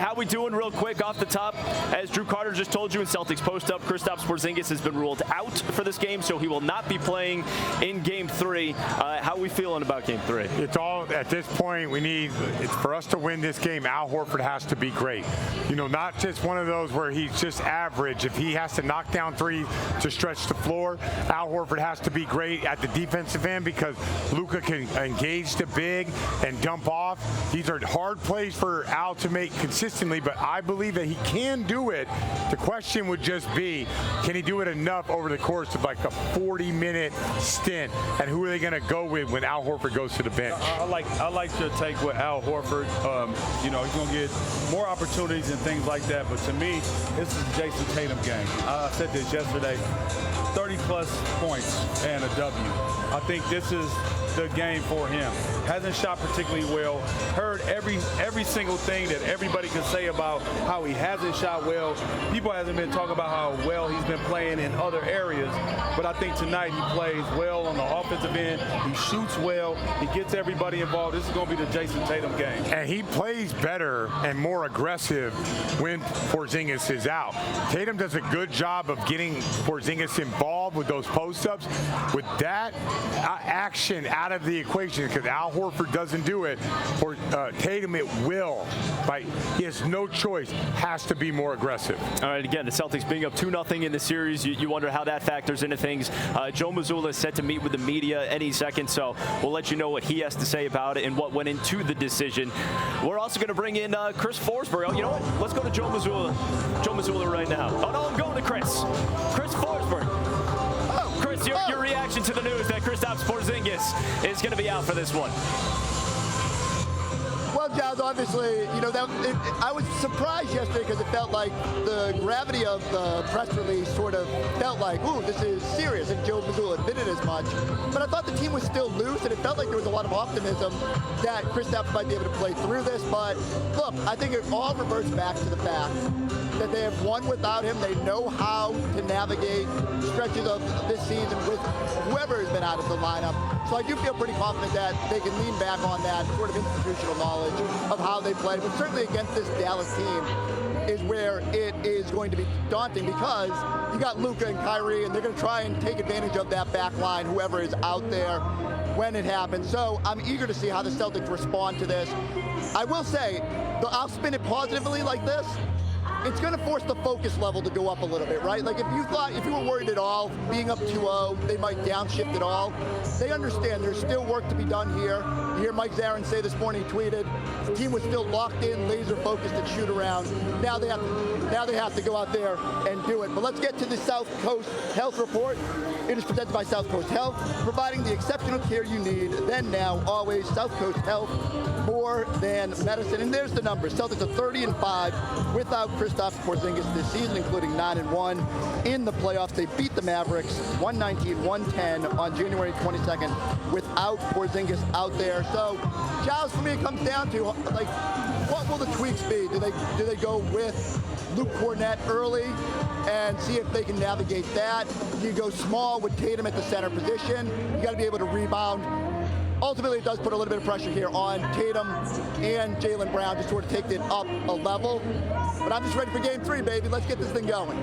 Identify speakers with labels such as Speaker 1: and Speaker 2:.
Speaker 1: how we doing real quick off the top? As Drew Carter just told you in Celtics Post-Up, Kristaps Porzingis has been ruled out for this game, so he will not be playing in Game 3. How are we feeling about Game 3?
Speaker 2: It's all, at this point, for us to win this game, Al Horford has to be great. You know, not just one of those where he's just average. If he has to knock down three to stretch the floor, Al Horford has to be great at the defensive end because Luka can engage the big and dump off. These are hard plays for Al to make consistently, but I believe that he can do it. The question would just be, can he do it enough over the course of like a 40-minute stint? And who are they going to go with when Al Horford goes to the bench?
Speaker 3: I like your take with Al Horford. You know, he's going to get more opportunities and things like that. But to me, this is a Jason Tatum game. I said this yesterday, 30-plus points and a W. I think this is the game for him. Hasn't shot particularly well. Heard every single thing that everybody can say about how he hasn't shot well. People hasn't been talking about how well he's been playing in other areas. But I think tonight he plays well on the offensive end. He shoots well. He gets everybody involved. This is going to be the Jason Tatum game.
Speaker 2: And he plays better and more aggressive when Porzingis is out. Tatum does a good job of getting Porzingis involved with those post-ups. With that action out of the equation, because Al Horford doesn't do it, for Tatum it will. Like, he has no choice, has to be more aggressive.
Speaker 1: All right, again, the Celtics being up 2-0 in the series, you wonder how that factors into things. Joe Mazzulla is set to meet with the media any second, so we'll let you know what he has to say about it and what went into the decision. We're also going to bring in Chris Forsberg. Oh, you know what? Let's go to Joe Mazzulla. Joe Mazzulla right now. Oh, no, I'm going to Chris. Chris Forsberg. Chris, your reaction to the news that Kristaps Porzingis is going to be out for this one.
Speaker 4: Well, Giles, obviously, you know, I was surprised yesterday because it felt like the gravity of the press release sort of felt like, ooh, this is serious, and Joe Mazzulla admitted as much. But I thought the team was still loose, and it felt like there was a lot of optimism that Kristaps might be able to play through this. But look, I think it all reverts back to the fact that they have won without him. They know how to navigate stretches of this season with whoever has been out of the lineup. So I do feel pretty confident that they can lean back on that sort of institutional knowledge of how they play. But certainly against this Dallas team is where it is going to be daunting because you got Luka and Kyrie, and they're going to try and take advantage of that back line, whoever is out there when it happens. So I'm eager to see how the Celtics respond to this. I will say, I'll spin it positively like this. It's going to force the focus level to go up a little bit, right? Like if you were worried at all, being up 2-0, they might downshift it all. They understand there's still work to be done here. You hear Mike Zarin say this morning, he tweeted, the team was still locked in, laser focused at shoot around. Now they have to go out there and do it. But let's get to the South Coast Health Report. It is presented by South Coast Health, providing the exceptional care you need, then, now, always. South Coast Health, more than medicine. And there's the numbers. Celtics are 30-5 without Kristaps Porzingis this season, including 9-1 in the playoffs. They beat the Mavericks 119-110 on January 22nd without Porzingis out there. So, Giles, for me, it comes down to, like, what will the tweaks be? Do they go with Luke Cornett early and see if they can navigate that? You go small with Tatum at the center position. You got to be able to rebound. Ultimately, it does put a little bit of pressure here on Tatum and Jaylen Brown to sort of take it up a level. But I'm just ready for Game 3, baby. Let's get this thing going.